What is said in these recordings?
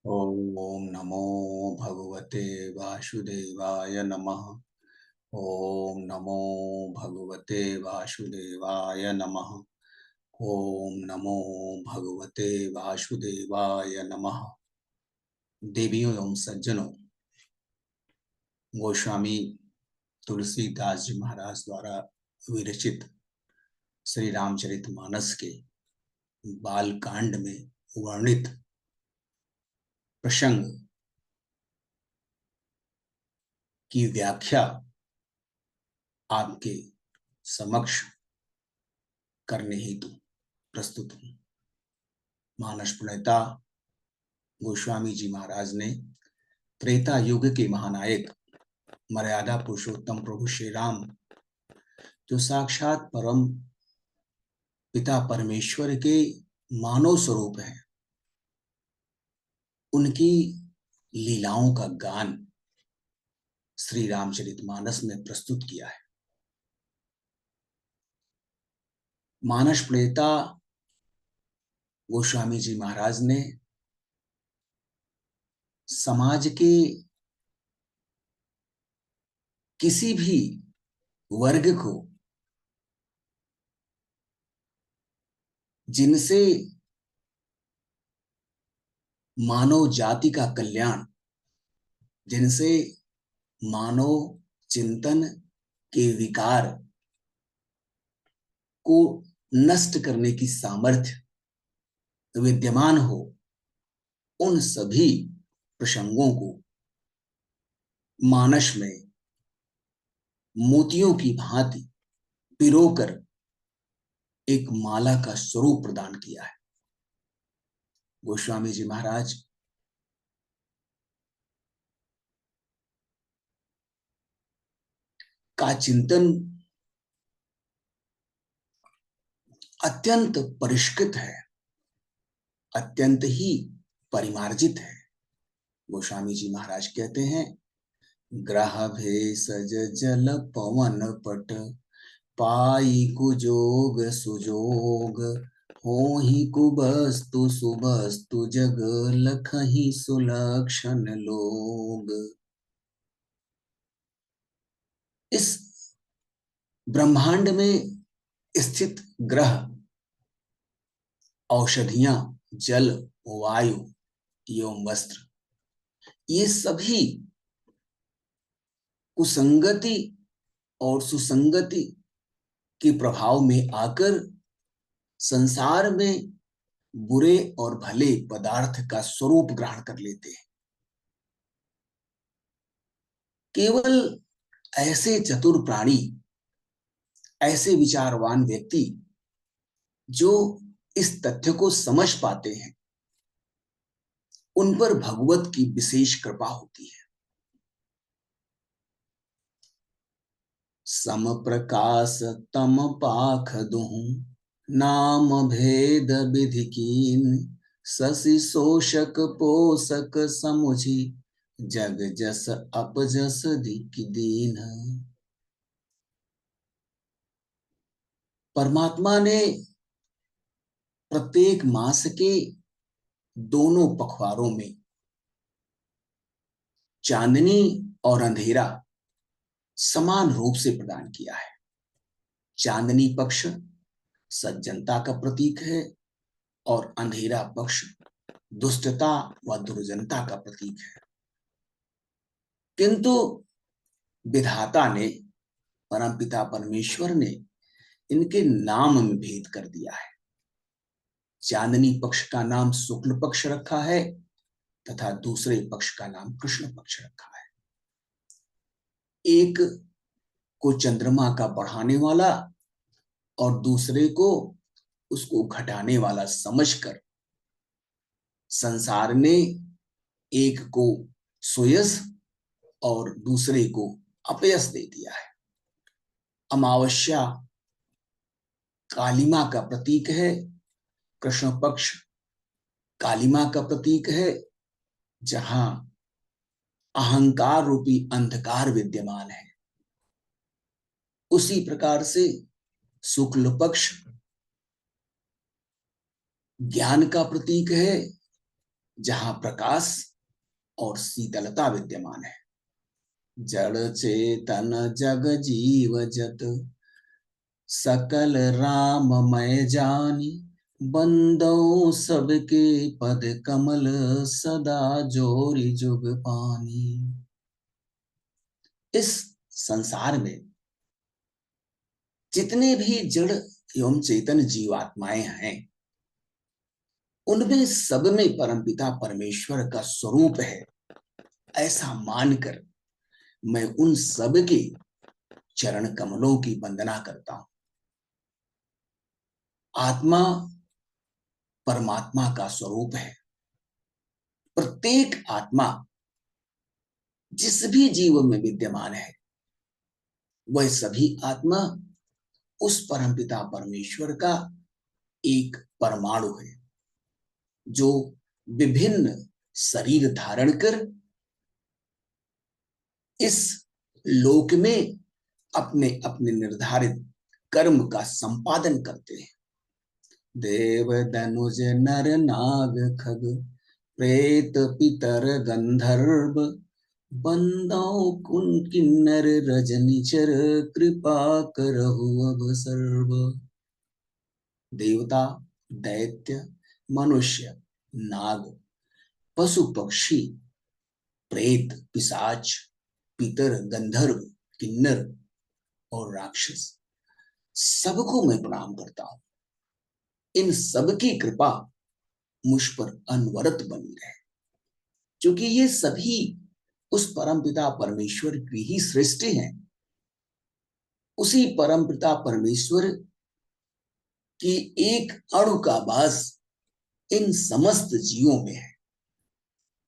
ओम नमो भगवते वासुदेवाय नमः। ओम नमो भगवते वासुदेवाय नमः। ओम नमो भगवते वासुदेवाय नमः। देवियों एवं सज्जनों, गोस्वामी तुलसीदास जी महाराज द्वारा विरचित श्री रामचरितमानस के बाल कांड में वर्णित प्रसंग की व्याख्या आपके समक्ष करने हेतु प्रस्तुत हूं। मानस प्रणेता गोस्वामी जी महाराज ने त्रेता युग के महानायक मर्यादा पुरुषोत्तम प्रभु श्री राम, जो साक्षात परम पिता परमेश्वर के मानव स्वरूप हैं, उनकी लीलाओं का गान श्री रामचरितमानस में प्रस्तुत किया है। मानस प्रणेता गोस्वामी जी महाराज ने समाज के किसी भी वर्ग को जिनसे मानव जाति का कल्याण, जिनसे मानव चिंतन के विकार को नष्ट करने की सामर्थ्य विद्यमान हो, उन सभी प्रसंगों को मानस में मोतियों की भांति पिरोकर एक माला का स्वरूप प्रदान किया है। गोस्वामी जी महाराज का चिंतन अत्यंत परिष्कृत है, अत्यंत ही परिमार्जित है। गोस्वामी जी महाराज कहते हैं, ग्रह भेषज जल पवन पट पाई कुजोग सुजोग होहि कुबस्तु सुबस्तु जग लखहि सुलक्षण लोग। इस ब्रह्मांड में स्थित ग्रह, औषधियां, जल, वायु एवं वस्त्र, ये सभी कुसंगति और सुसंगति के प्रभाव में आकर संसार में बुरे और भले पदार्थ का स्वरूप ग्रहण कर लेते हैं। केवल ऐसे चतुर प्राणी, ऐसे विचारवान व्यक्ति जो इस तथ्य को समझ पाते हैं, उन पर भगवत की विशेष कृपा होती है। सम प्रकाश तम पाख दुहु नाम भेद विधि कीन शशि शोषक पोषक समुझी जग जस अपजस दीन। परमात्मा ने प्रत्येक मास के दोनों पखवारों में चांदनी और अंधेरा समान रूप से प्रदान किया है। चांदनी पक्ष सज्जनता का प्रतीक है और अंधेरा पक्ष दुष्टता व दुर्जनता का प्रतीक है। किंतु विधाता ने, परमपिता परमेश्वर ने इनके नाम में भेद कर दिया है। चांदनी पक्ष का नाम शुक्ल पक्ष रखा है तथा दूसरे पक्ष का नाम कृष्ण पक्ष रखा है। एक को चंद्रमा का बढ़ाने वाला और दूसरे को उसको घटाने वाला समझकर संसार ने एक को सुयश और दूसरे को अपयश दे दिया है। अमावस्या कालिमा का प्रतीक है, कृष्ण पक्ष कालिमा का प्रतीक है, जहां अहंकार रूपी अंधकार विद्यमान है। उसी प्रकार से शुक्ल पक्ष ज्ञान का प्रतीक है जहां प्रकाश और शीतलता विद्यमान है। जड़ चेतन जग जीव जत, सकल राममय जानी, बंदो सबके पद कमल, सदा जोरि जुग पानी। इस संसार में जितने भी जड़ एवं चेतन जीवात्माएं हैं, उनमें सब में परमपिता परमेश्वर का स्वरूप है, ऐसा मानकर मैं उन सब के चरण कमलों की वंदना करता हूं। आत्मा परमात्मा का स्वरूप है। प्रत्येक आत्मा जिस भी जीव में विद्यमान है, वह सभी आत्मा उस परमपिता परमेश्वर का एक परमाणु है, जो विभिन्न शरीर धारण कर इस लोक में अपने अपने निर्धारित कर्म का संपादन करते हैं। देव धनुज नर नाग खग, प्रेत पितर गंधर्व, बंदाओ कुन किन्नर रजनिचर, कृपा करहु अब सर्व। देवता, दैत्य, मनुष्य, नाग, पशु पक्षी, प्रेत, पिशाच, पितर, गंधर्व, किन्नर और राक्षस, सबको मैं प्रणाम करता हूं। इन सबकी कृपा मुझ पर अनवरत बनी रहे, क्योंकि ये सभी उस परमपिता परमेश्वर की ही सृष्टि हैं। उसी परमपिता परमेश्वर की एक अणु का वास इन समस्त जीवों में है।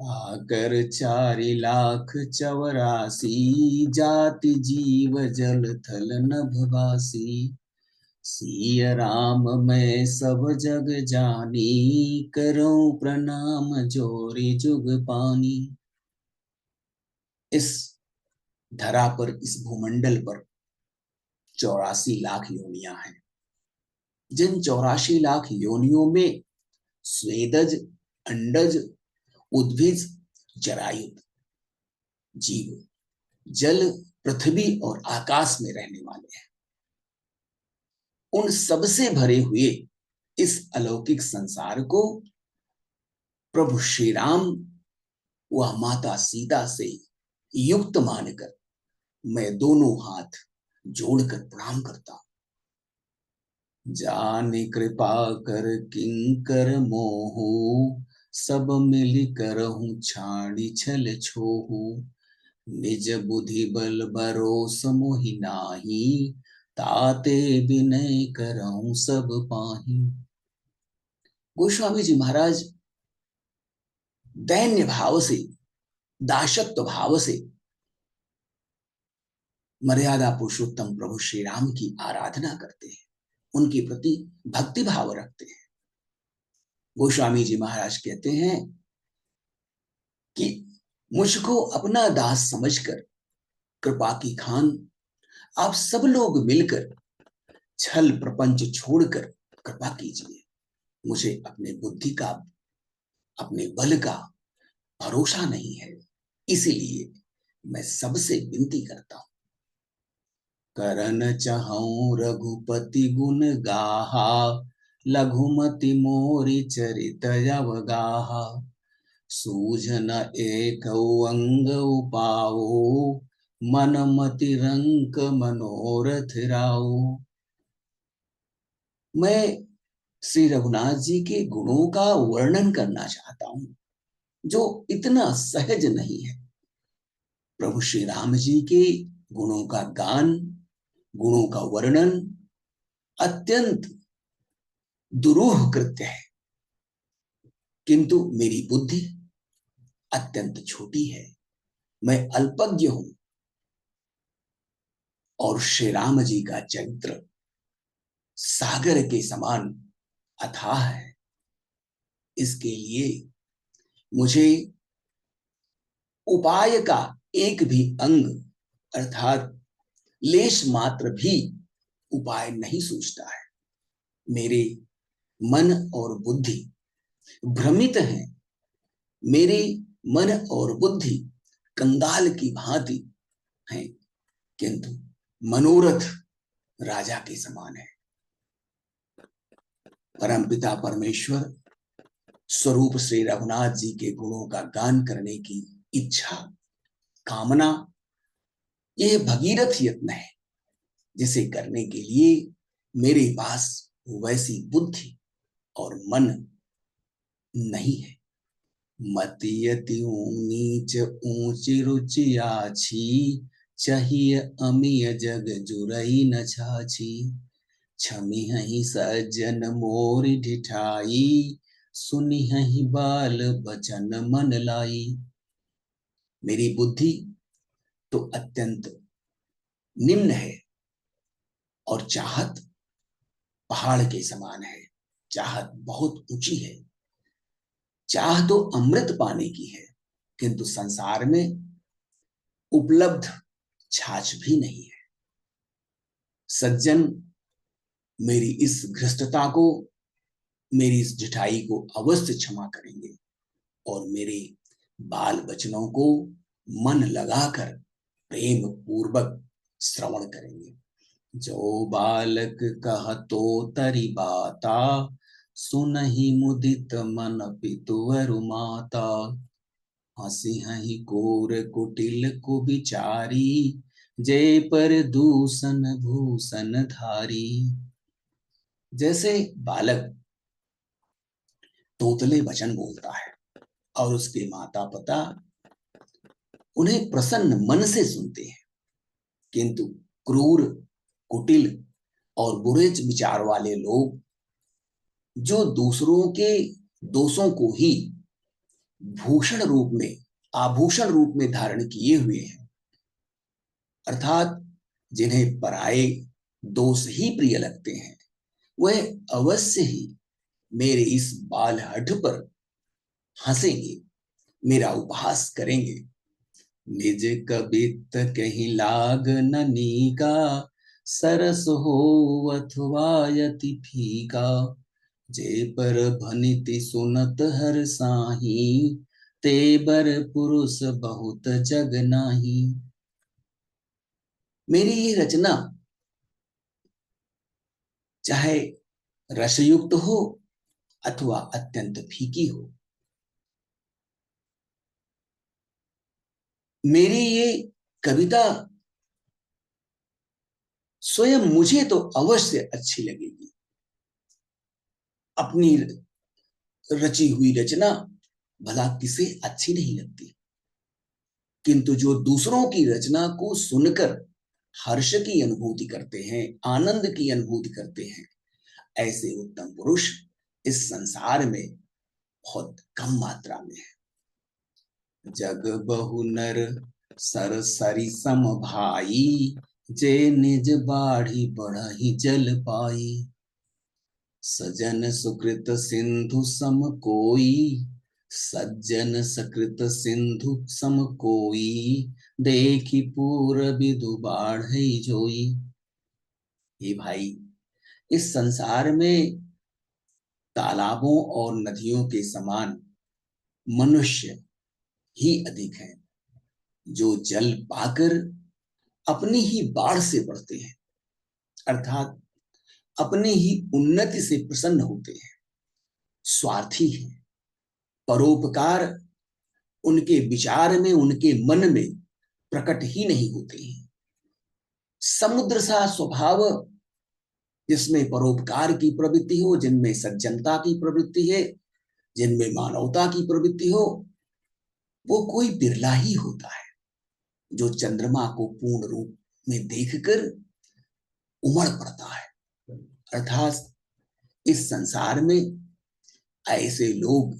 आकर 4,84,000 जाति जीव जल थल नभवासी, सिय राम मैं सब जग जानी, करूं प्रणाम जोरि जुग पानी। इस धरा पर, इस भूमंडल पर 84 लाख योनियां हैं। जिन 84 लाख योनियों में स्वेदज, अंडज, उद्भिज, जरायुज जीव जल, पृथ्वी और आकाश में रहने वाले हैं। उन सबसे भरे हुए इस अलौकिक संसार को प्रभु श्री राम व माता सीता से युक्त मानकर मैं दोनों हाथ जोड़कर प्रणाम करता हूं। जानि कृपा कर किंकर मोहु, सब मिलि करहु छाड़ी छल छोहु, निज बुद्धि बल भरोस मोहि नाही, ताते विनय करहु सब पाही। गोस्वामी जी महाराज दैन्य भाव से, दासत्व भाव से मर्यादा पुरुषोत्तम प्रभु श्री राम की आराधना करते हैं, उनके प्रति भक्ति भाव रखते हैं। गोस्वामी जी महाराज कहते हैं कि मुझको अपना दास समझकर कृपा की खान आप सब लोग मिलकर छल प्रपंच छोड़कर कृपा कीजिए। मुझे अपने बुद्धि का, अपने बल का भरोसा नहीं है, इसीलिए मैं सबसे विनती करता हूं। करन चाहूं रघुपति गुण गाहा, लघुमति मोरि चरित अवगाहा, सूझन एक अंग उपाओ, मन मति रंक मनोरथ राओ। मैं श्री रघुनाथ जी के गुणों का वर्णन करना चाहता हूं, जो इतना सहज नहीं है। प्रभु श्री राम जी के गुणों का गान, गुणों का वर्णन अत्यंत दुरूह कृत्य है, किंतु मेरी बुद्धि अत्यंत छोटी है, मैं अल्पज्ञ हूं, और श्री राम जी का चरित्र सागर के समान अथाह है। इसके लिए मुझे उपाय का एक भी अंग अर्थात लेश मात्र भी उपाय नहीं सूझता है। मेरे मन और बुद्धि भ्रमित हैं, मेरे मन और बुद्धि कंगाल की भांति हैं, किंतु मनोरथ राजा के समान है। परमपिता परमेश्वर स्वरूप श्री रघुनाथ जी के गुणों का गान करने की इच्छा, कामना, यह भगीरथ यत्न है जिसे करने के लिए मेरे पास वैसी बुद्धि और मन नहीं है। मति अति नीच ऊंची रुचि आछी, चाहिए अमिय जग जुरई न छाछी। छमी हही सज्जन मोर ढिठाई, सुनी हही बाल बचन मन लाई। मेरी बुद्धि तो अत्यंत निम्न है और चाहत पहाड़ के समान है। चाहत बहुत ऊंची है। चाह तो अमृत पाने की है, किंतु संसार में उपलब्ध छाछ भी नहीं है। सज्जन मेरी इस घृष्टता को, मेरी इस ढिठाई को अवश्य क्षमा करेंगे और मेरे बाल बचनों को मन लगाकर प्रेम पूर्वक श्रवण करेंगे। जो बालक कहतो तरि बाता, सुनहि मुदित मन पितुवरु माता। हंसी हही कोर कुटिल को बिचारी, जय पर दूषण भूषण धारी। जैसे बालक तोतले वचन बोलता है और उसके माता पिता उन्हें प्रसन्न मन से सुनते हैं, किंतु क्रूर, कुटिल और बुरे विचार वाले लोग जो दूसरों के दोषों को ही भूषण रूप में, आभूषण रूप में धारण किए हुए हैं, अर्थात जिन्हें पराये दोष ही प्रिय लगते हैं, वह अवश्य ही मेरे इस बाल हठ पर हंसेंगे, मेरा उपहास करेंगे। निज कबित कहीं लाग न नीका, सरस हो अथवा यति फीका। जे पर भनिति सुनत हर साही, ते बर पुरुष बहुत जग नाही। मेरी ये रचना चाहे रसयुक्त हो अथवा अत्यंत फीकी हो, मेरी ये कविता स्वयं मुझे तो अवश्य अच्छी लगेगी। अपनी रची हुई रचना भला किसे अच्छी नहीं लगती, किंतु जो दूसरों की रचना को सुनकर हर्ष की अनुभूति करते हैं, आनंद की अनुभूति करते हैं, ऐसे उत्तम पुरुष इस संसार में बहुत कम मात्रा में है। जग बहु नर सर सरी सम भाई, जे निज बाढ़ी बढ़ही जल पाई। सजन सुकृत सिंधु सम कोई, सज्जन सकृत सिंधु सम कोई। देखी पूरबि दुबाढ़ई जोई। ये भाई, इस संसार में तालाबों और नदियों के समान मनुष्य ही अधिक हैं, जो जल पाकर अपनी ही बाढ़ से बढ़ते हैं, अर्थात अपनी ही उन्नति से प्रसन्न होते हैं, स्वार्थी हैं। परोपकार उनके विचार में, उनके मन में प्रकट ही नहीं होते हैं। समुद्र सा स्वभाव जिसमें परोपकार की प्रवृत्ति हो, जिनमें सज्जनता की प्रवृत्ति है, जिनमें मानवता की प्रवृत्ति हो, वो कोई बिरला ही होता है जो चंद्रमा को पूर्ण रूप में देखकर उमड़ पड़ता है। अर्थात इस संसार में ऐसे लोग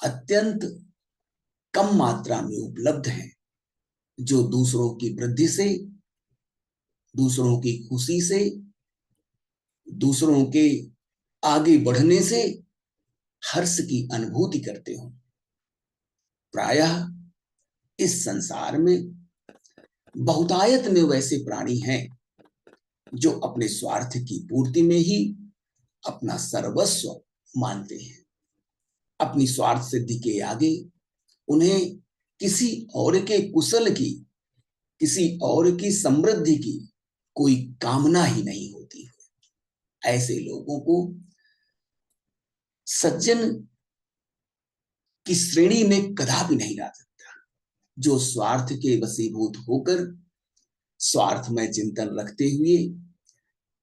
अत्यंत कम मात्रा में उपलब्ध हैं, जो दूसरों की वृद्धि से, दूसरों की खुशी से, दूसरों के आगे बढ़ने से हर्ष की अनुभूति करते हो। प्रायः इस संसार में बहुतायत में वैसे प्राणी हैं जो अपने स्वार्थ की पूर्ति में ही अपना सर्वस्व मानते हैं। अपनी स्वार्थ सिद्धि के आगे उन्हें किसी और के कुशल की, किसी और की समृद्धि की कोई कामना ही नहीं होती। ऐसे लोगों को सज्जन की श्रेणी में कदापि नहीं ला सकता। जो स्वार्थ के वशीभूत होकर स्वार्थ में चिंतन रखते हुए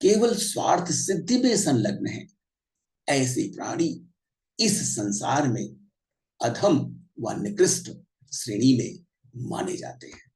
केवल स्वार्थ सिद्धि में संलग्न है, ऐसे प्राणी इस संसार में अधम व निकृष्ट श्रेणी में माने जाते हैं।